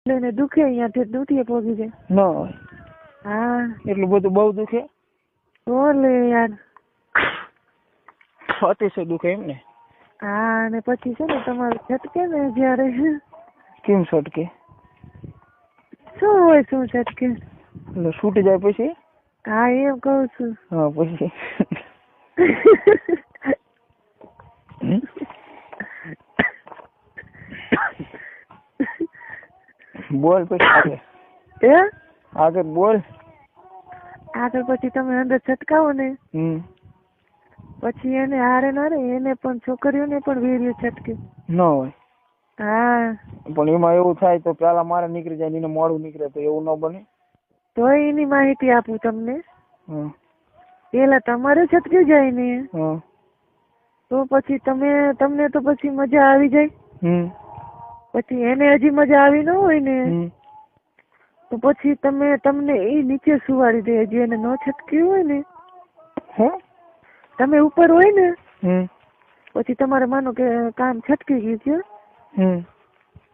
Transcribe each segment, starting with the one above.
લઈને દુખે અહીંયાથી દુખીએ પોગી જાય ન હોય. હા એટલું બધું બહુ દુખે? બોલે યાર અતિશય દુખે એમ ને? હા અને પછી છે ને તમારું છટકે ને જયારે કેમ છટકે? શું હોય શું છટકે? એટલે છૂટી જાય પછી? હા એમ કઉ છું. હા પછી બોલ પછી આગળ. આગળ બોલ. આગળ પછી તમે અંદર છટકાવો ને પછી એને હારે ના રે એને પણ છોકરીઓને પણ વીર્ય છટકે ન હોય. હા પણ એમાં એવું થાય તો પેલા મારે નીકળી જાય એને મોડું નીકળે તો એવું ન બને? તો એની માહિતી આપું તમને. પેલા તમારે છટકી જાય ને તો પછી તમને તો પછી મજા આવી જાય. પછી એને હજી મજા આવી ન હોય ને તો પછી તમને એ નીચે સુવાડી દે હજી એને ન છટક્યું હોય ને. તમે ઉપર હોય ને પછી તમારે માનો કે કામ છટકી ગયું છે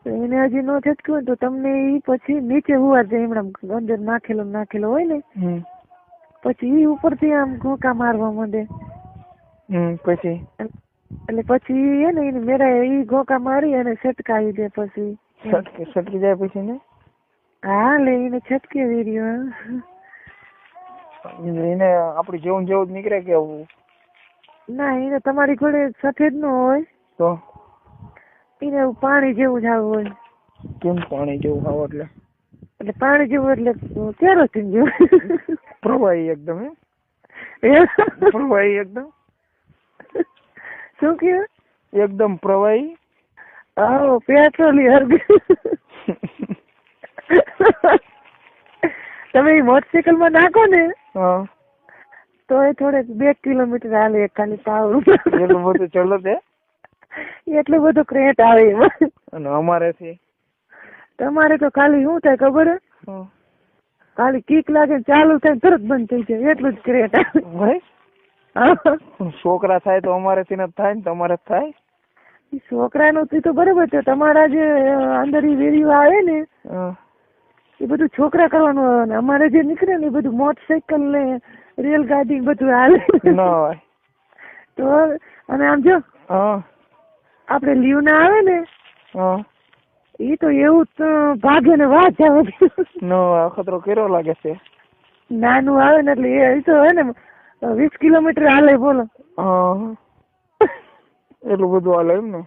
તો એને હજી ન છટક્યું હોય તો તમને એ પછી નીચે હુવા જાય એમણા અંદર નાખેલો હોય ને પછી એ ઉપરથી આમ ઘોંકા મારવા માંડે. પછી એટલે પછી એને મેરા એ ઘોંકા મારી અને છટકાવી દે પછી છટકી જાય પછી ને? હા લઈને છટકે વીર્યો. એને આપડી જેવું જ નીકળે કે ના એને તમારી ઘોડે સફેદ નો હોય તો એને પાણી જેવું જ આવું હોય. કેમ પાણી જેવું આવો? એટલે પાણી જેવું એટલે કેરોસીન જેવું પ્રવાહી એકદમ. પ્રવાહી એકદમ. શું કે? એકદમ પ્રવાહી. આવો પેટ્રોલિયમ. તમે મોટરસાયકલ માં નાખો ને તો એ થોડેક 2 કિલોમીટર હાલે ખાલી પાવર. એટલું બધું ચલો તે? એટલું બધું ક્રેટ આવે એમાં. અને અમારે તમારે તો ખાલી શું થાય ખબર હે? ખાલી કીક લાગે ચાલુ થાય તરત બંધ થઈ જાય એટલું જ ક્રેટ આવે. છોકરા થાય તો અમારેથી ન થાય ને તમારે થાય? છોકરાનું તો બરોબર છે. તમારા જે અંદર વીર્યું આવે ને એ બધું છોકરા કરવાનું આવે ને અમારે જે નીકળે ને એ બધું મોટરસાયકલ ને રેલગાડી બધું હાલે તો. અને આમ જો આપડે લીવ ના આવે ને એ તો એવું ભાગે ને વાત આવે. ખતરો કેરો લાગે છે. નાનું આવે ને એટલે એ તો હે ને 20 કિલોમીટર હાલે બોલો. એટલું બધું હાલે એમ ને?